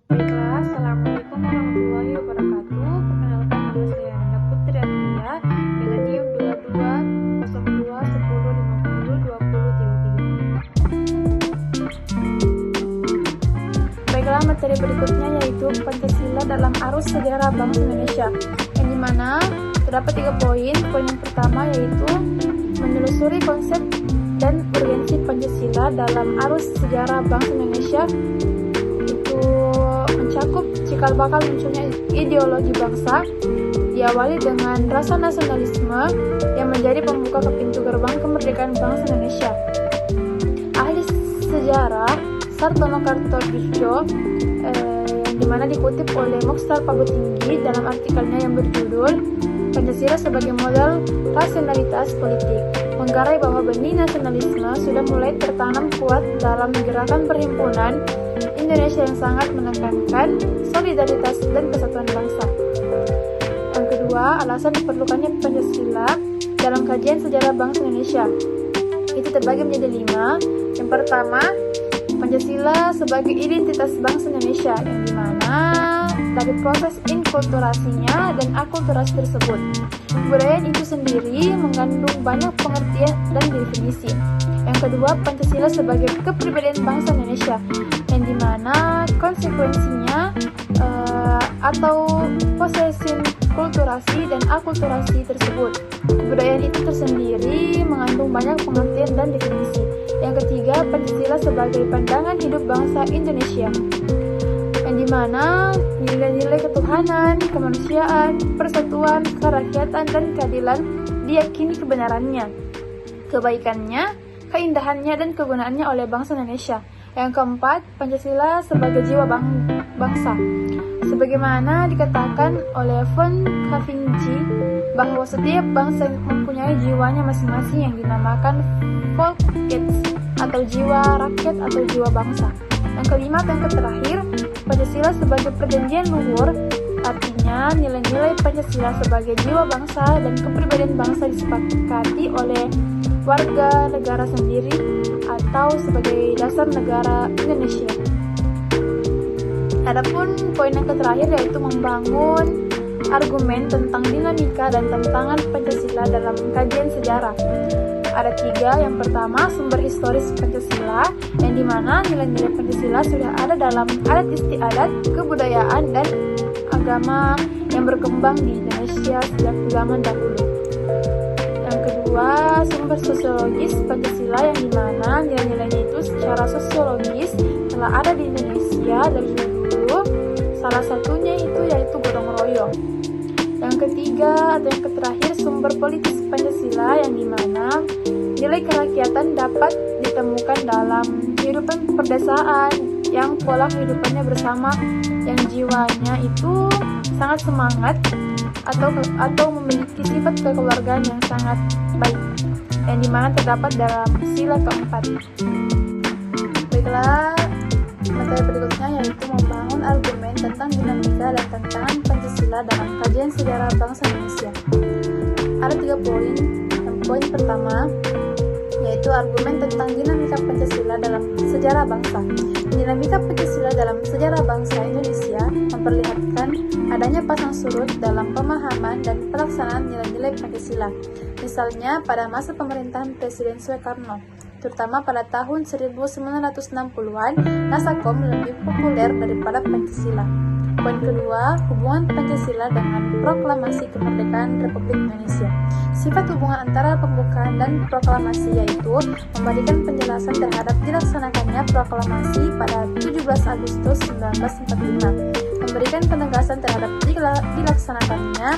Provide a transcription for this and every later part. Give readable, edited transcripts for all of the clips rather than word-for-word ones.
Baiklah, Assalamualaikum warahmatullahi wabarakatuh. Perkenalkan, nama saya Nanda Putri Amelia dengan NIM 220210502033. Baiklah, materi berikutnya yaitu Pancasila dalam arus sejarah bangsa Indonesia, yang dimana terdapat 3 poin. Poin yang pertama yaitu menelusuri konsep dan urgensi Pancasila dalam arus sejarah bangsa Indonesia, itu mencakup cikal bakal munculnya ideologi bangsa, diawali dengan rasa nasionalisme yang menjadi pembuka ke pintu gerbang kemerdekaan bangsa Indonesia. Ahli sejarah Sartono Kartodisjo yang dimana dikutip oleh Mokhtar Pabutinggi dalam artikelnya yang berjudul Pancasila sebagai modal rasionalitas politik, menggarai bahwa benih nasionalisme sudah mulai tertanam kuat dalam gerakan perhimpunan Indonesia yang sangat menekankan solidaritas dan kesatuan bangsa. Yang kedua, alasan diperlukannya Pancasila dalam kajian sejarah bangsa Indonesia itu terbagi menjadi 5. Yang pertama, Pancasila sebagai identitas bangsa Indonesia, yang dimana dari proses inkulturasinya dan akulturasi tersebut, kebudayaan itu sendiri mengandung banyak pengertian dan definisi. Yang kedua, Pancasila sebagai kepribadian bangsa Indonesia, yang dimana konsekuensinya atau posesin kulturasi dan akulturasi tersebut. Kebudayaan itu tersendiri mengandung banyak pengertian dan definisi. Yang ketiga, Pancasila sebagai pandangan hidup bangsa Indonesia, yang dimana nilai-nilai ketuhanan, kemanusiaan, persatuan, kerakyatan, dan keadilan diyakini kebenarannya, kebaikannya, keindahannya, dan kegunaannya oleh bangsa Indonesia. Yang keempat, Pancasila sebagai jiwa bangsa, sebagaimana dikatakan oleh von Havingji bahwa setiap bangsa mempunyai jiwanya masing-masing yang dinamakan Volksgeist atau jiwa rakyat atau jiwa bangsa. Yang kelima dan yang terakhir, Pancasila sebagai perjanjian luhur, artinya nilai-nilai Pancasila sebagai jiwa bangsa dan kepribadian bangsa disepakati oleh warga negara sendiri atau sebagai dasar negara Indonesia. Adapun poin yang terakhir yaitu membangun argumen tentang dinamika dan tantangan Pancasila dalam kajian sejarah. Ada 3. Yang pertama, sumber historis Pancasila, yang dimana nilai-nilai Pancasila sudah ada dalam adat istiadat, kebudayaan, dan agama yang berkembang di Indonesia sejak zaman dahulu. Yang kedua, sumber sosiologis Pancasila, yang dimana nilai-nilainya itu secara sosiologis telah ada di Indonesia dari dulu. Salah satunya itu yaitu gotong royong. Yang ketiga atau yang terakhir, sumber politis Pancasila, yang dimana nilai kerakyatan dapat ditemukan dalam kehidupan perdesaan yang pola kehidupannya bersama, yang jiwanya itu sangat semangat atau memiliki sifat kekeluargaan yang sangat baik, yang dimana terdapat dalam sila keempat. Baiklah, materi berikutnya yaitu membangun argumen tentang dinamika dan tantangan Pancasila dalam kajian sejarah bangsa Indonesia. Ada 3 poin. Yang poin pertama yaitu argumen tentang dinamika Pancasila dalam sejarah bangsa. Dinamika Pancasila dalam sejarah bangsa Indonesia memperlihatkan adanya pasang surut dalam pemahaman dan pelaksanaan nilai-nilai Pancasila. Misalnya pada masa pemerintahan Presiden Soekarno, terutama pada tahun 1960-an, Nasakom lebih populer daripada Pancasila. Poin kedua, hubungan Pancasila dengan proklamasi kemerdekaan Republik Indonesia. Sifat hubungan antara pembukaan dan proklamasi yaitu memberikan penjelasan terhadap dilaksanakannya proklamasi pada 17 Agustus 1945, memberikan penegasan terhadap dilaksanakannya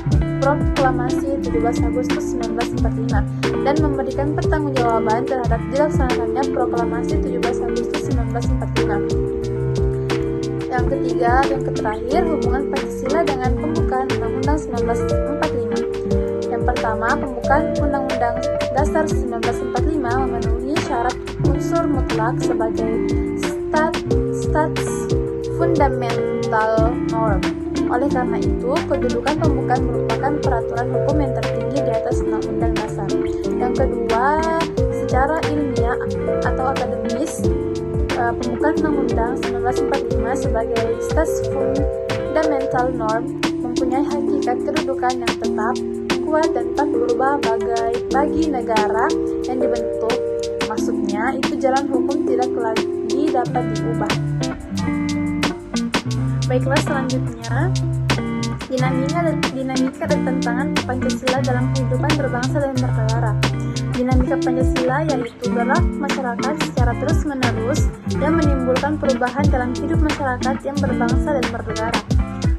proklamasi 17 Agustus 1945, dan memberikan pertanggungjawaban terhadap dilaksanakannya proklamasi 17 Agustus 1945. Yang ketiga, yang terakhir, hubungan Pancasila dengan pembukaan Undang-Undang 1945. Yang pertama, pembukaan Undang-Undang Dasar 1945 memenuhi syarat unsur mutlak sebagai stats fundamental norm. Oleh karena itu, kedudukan pembukaan merupakan peraturan hukum yang tertinggi di atas Undang-Undang Dasar. Yang kedua, secara ilmiah atau akademis, pembukaan Undang-Undang 1945 sebagai stats fundamental norm mempunyai hakikat kedudukan yang tetap, kuat, dan tak berubah bagi negara yang dibentuk. Maksudnya, itu jalan hukum tidak lagi dapat diubah. Baiklah, selanjutnya dinamika dan tantangan Pancasila dalam kehidupan berbangsa dan bernegara. Dinamika Pancasila yaitu gerak masyarakat secara terus-menerus yang menimbulkan perubahan dalam hidup masyarakat yang berbangsa dan bernegara.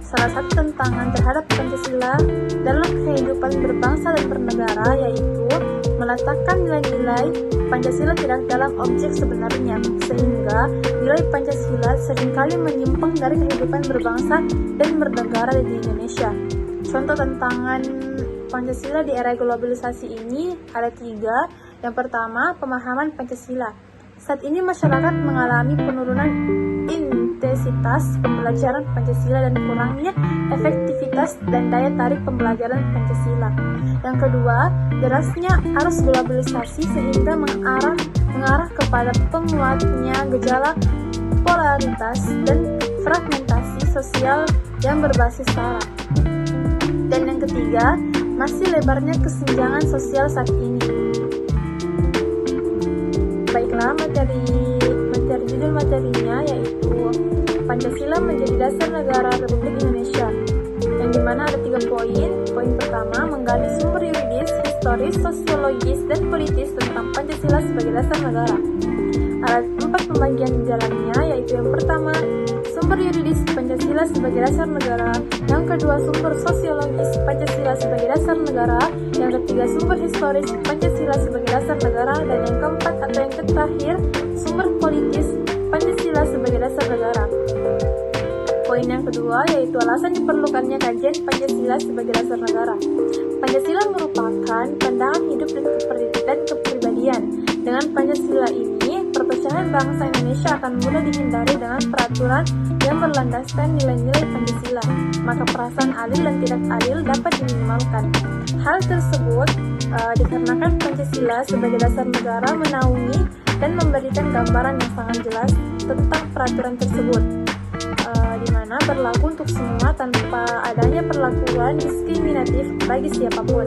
Salah satu tantangan terhadap Pancasila dalam kehidupan berbangsa dan bernegara yaitu meletakkan nilai-nilai Pancasila tidak dalam objek sebenarnya, sehingga nilai Pancasila seringkali menyimpang dari kehidupan berbangsa dan bernegara di Indonesia. Contoh tantangan Pancasila di era globalisasi ini ada 3. Yang pertama, pemahaman Pancasila. Saat ini masyarakat mengalami penurunan intensitas pembelajaran Pancasila dan kurangnya efektivitas dan daya tarik pembelajaran Pancasila. Yang kedua, derasnya arus globalisasi sehingga mengarah kepada penguatnya gejala polaritas dan fragmentasi sosial yang berbasis sara. Dan yang ketiga, masih lebarnya kesenjangan sosial saat ini. Baiklah, judul materinya yaitu Pancasila menjadi dasar negara Republik Indonesia, yang dimana ada 3 poin. Poin pertama, menggali sumber yuridis, historis, sosiologis, dan politis tentang Pancasila sebagai dasar negara. Ada 4 pembagian di dalamnya, yaitu yang pertama, sumber yuridis Pancasila sebagai dasar negara, yang kedua, sumber sosiologis Pancasila sebagai dasar negara, yang ketiga, sumber historis Pancasila sebagai dasar negara, dan yang keempat atau yang terakhir, sumber politis Pancasila sebagai dasar negara. Poin yang kedua yaitu alasan diperlukannya kajian Pancasila sebagai dasar negara. Pancasila merupakan pandangan hidup dan kepribadian. Dengan Pancasila ini, perpecahan bangsa Indonesia akan mudah dihindari dengan peraturan yang berlandaskan nilai-nilai Pancasila. Maka perasaan adil dan tidak adil dapat diminimalkan. Hal tersebut dikarenakan Pancasila sebagai dasar negara menaungi dan memberikan gambaran yang sangat jelas tentang peraturan tersebut, di mana berlaku untuk semua tanpa adanya perlakuan diskriminatif bagi siapapun.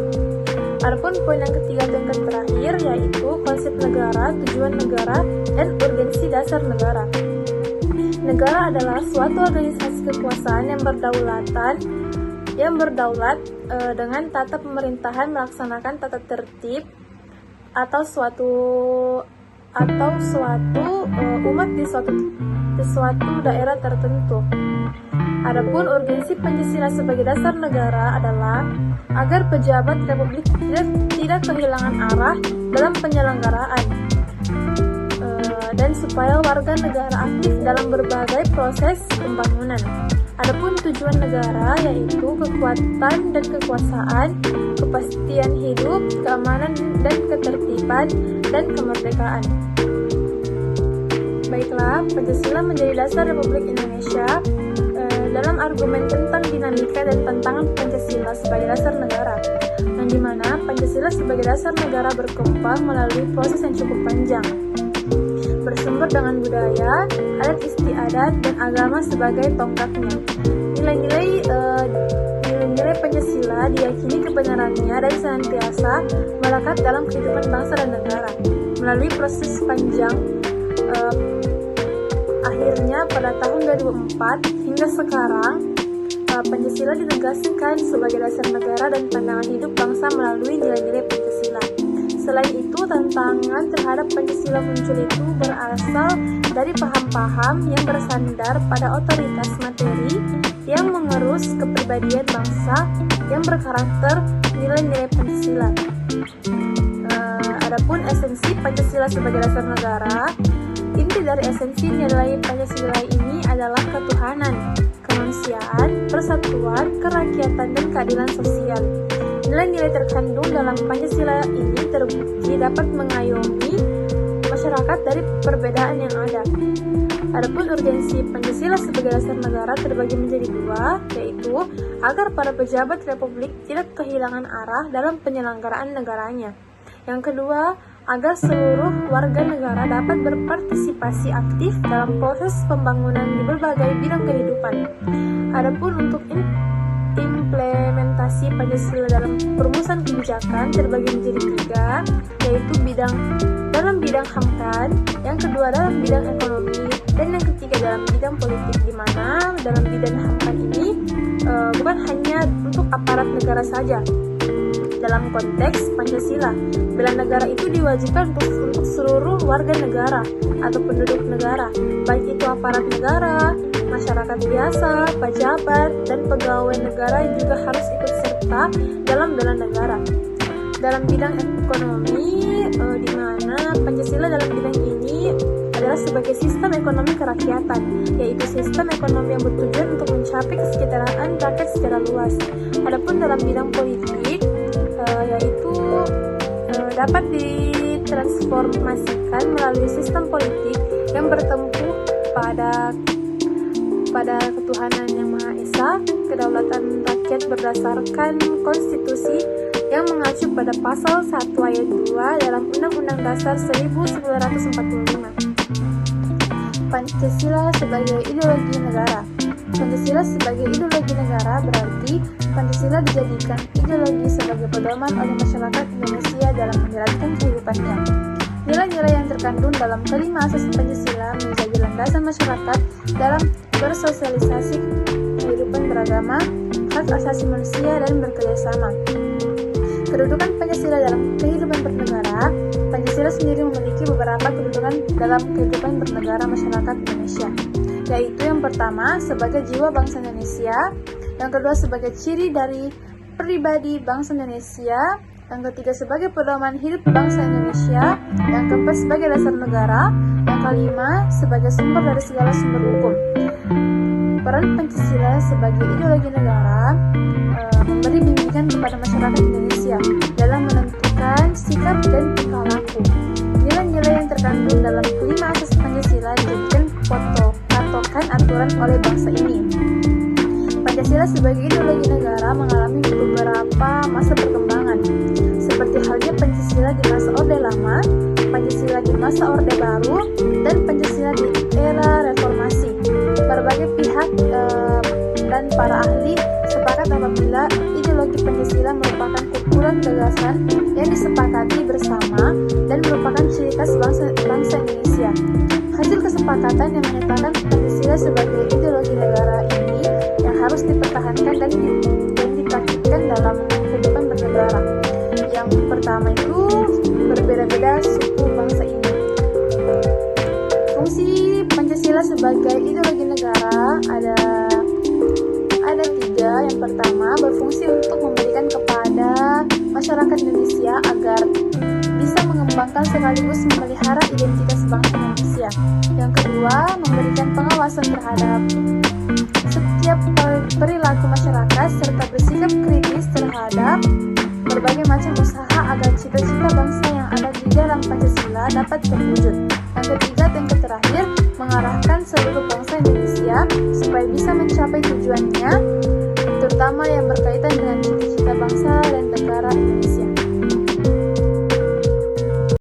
Adapun poin yang ketiga dan yang terakhir yaitu konsep negara, tujuan negara, dan urgensi dasar negara. Negara adalah suatu organisasi kekuasaan yang berdaulat dengan tata pemerintahan melaksanakan tata tertib atau suatu umat di suatu daerah tertentu. Adapun urgensi Pancasila sebagai dasar negara adalah agar pejabat republik tidak kehilangan arah dalam penyelenggaraan dan supaya warga negara aktif dalam berbagai proses pembangunan. Adapun tujuan negara yaitu kekuatan dan kekuasaan, kepastian hidup, keamanan dan ketertiban, dan kemerdekaan. Baiklah, Pancasila menjadi dasar Republik Indonesia. Dalam argumen tentang dinamika dan tantangan Pancasila sebagai dasar negara, yang dimana Pancasila sebagai dasar negara berkembang melalui proses yang cukup panjang, bersumber dengan budaya, adat istiadat, dan agama sebagai tonggaknya. Nilai Pancasila diyakini kebenarannya dan senantiasa melekat dalam kehidupan bangsa dan negara. Melalui proses panjang, akhirnya pada tahun 2004 hingga sekarang, Pancasila ditegaskan sebagai dasar negara dan pandangan hidup bangsa melalui nilai-nilai Pancasila. Selain itu, tantangan terhadap Pancasila muncul itu berasal dari paham-paham yang bersandar pada otoritas materi yang mengerus kepribadian bangsa yang berkarakter nilai-nilai Pancasila. Adapun esensi Pancasila sebagai dasar negara, inti dari esensi nilai Pancasila ini adalah ketuhanan, kemanusiaan, persatuan, kerakyatan, dan keadilan sosial. Nilai-nilai terkandung dalam Pancasila ini terbukti dapat mengayomi masyarakat dari perbedaan yang ada. Adapun urgensi Pancasila sebagai dasar negara terbagi menjadi 2, yaitu agar para pejabat republik tidak kehilangan arah dalam penyelenggaraan negaranya. Yang kedua, agar seluruh warga negara dapat berpartisipasi aktif dalam proses pembangunan di berbagai bidang kehidupan. Adapun untuk implementasi Pancasila dalam perumusan kebijakan terbagi menjadi 3, yaitu dalam bidang HAMKAN, yang kedua dalam bidang ekonomi, dan yang ketiga dalam bidang politik, di mana dalam bidang HAMKAN ini bukan hanya untuk aparat negara saja. Dalam konteks Pancasila, bela negara itu diwajibkan untuk seluruh warga negara atau penduduk negara, baik itu aparat negara, masyarakat biasa, pejabat, dan pegawai negara juga harus ikut serta dalam bela negara. Dalam bidang ekonomi, di mana Pancasila dalam bidang ini adalah sebagai sistem ekonomi kerakyatan, yaitu sistem ekonomi yang bertujuan untuk mencapai kesejahteraan rakyat secara luas. Adapun dalam bidang politik, yaitu dapat ditransformasikan melalui sistem politik yang bertempuh pada ketuhanan yang Maha Esa, kedaulatan rakyat berdasarkan konstitusi yang mengacu pada pasal 1 ayat 2 dalam Undang-Undang Dasar 1945. Pancasila sebagai ideologi negara. Pancasila sebagai ideologi negara berarti Pancasila dijadikan ideologi sebagai pedoman oleh masyarakat Indonesia dalam menjalankan kehidupannya. Nilai-nilai yang terkandung dalam kelima asas Pancasila menjadi landasan masyarakat dalam bersosialisasi, kehidupan beragama, hak asasi manusia, dan bekerjasama. Kedudukan Pancasila dalam kehidupan bernegara. Pancasila sendiri memiliki beberapa kedudukan dalam kehidupan bernegara masyarakat Indonesia, yaitu yang pertama sebagai jiwa bangsa Indonesia, yang kedua sebagai ciri dari pribadi bangsa Indonesia, yang ketiga sebagai pedoman hidup bangsa Indonesia, yang keempat sebagai dasar negara, yang kelima sebagai sumber dari segala sumber hukum. Peran Pancasila sebagai ideologi negara memberi bimbingan kepada masyarakat Indonesia dalam menentukan sikap dan tingkah laku. Nilai-nilai yang terkandung dalam kelima asas Pancasila dijadikan patokan aturan oleh bangsa ini. Pancasila sebagai ideologi negara mengalami beberapa masa perkembangan, seperti halnya Pancasila di masa Orde Lama, Pancasila di masa Orde Baru, dan Pancasila di era Reformasi. Berbagai pihak dan para ahli sepakat apabila ideologi Pancasila merupakan kumpulan gagasan yang disepakati bersama dan merupakan ciri khas bangsa Indonesia. Hasil kesepakatan yang menyatakan Pancasila sebagai ideologi negara ini yang harus dipertahankan dan dipraktikkan dalam kehidupan bernegara. Yang pertama itu berbeda-beda suku bangsa ini. Fungsi Pancasila sebagai ideologi negara ada 3. Yang pertama, berfungsi untuk memberikan kepada masyarakat Indonesia agar bisa mengembangkan sekaligus memelihara identitas bangsa Indonesia. Yang kedua, memberikan pengawasan terhadap setiap perilaku masyarakat serta bersikap kritis terhadap berbagai macam usaha agar cita-cita bangsa yang ada di dalam Pancasila dapat terwujud. Yang ketiga dan terakhir, mengarahkan seluruh bangsa Indonesia supaya bisa mencapai tujuannya, terutama yang berkaitan dengan cita-cita bangsa dan negara Indonesia.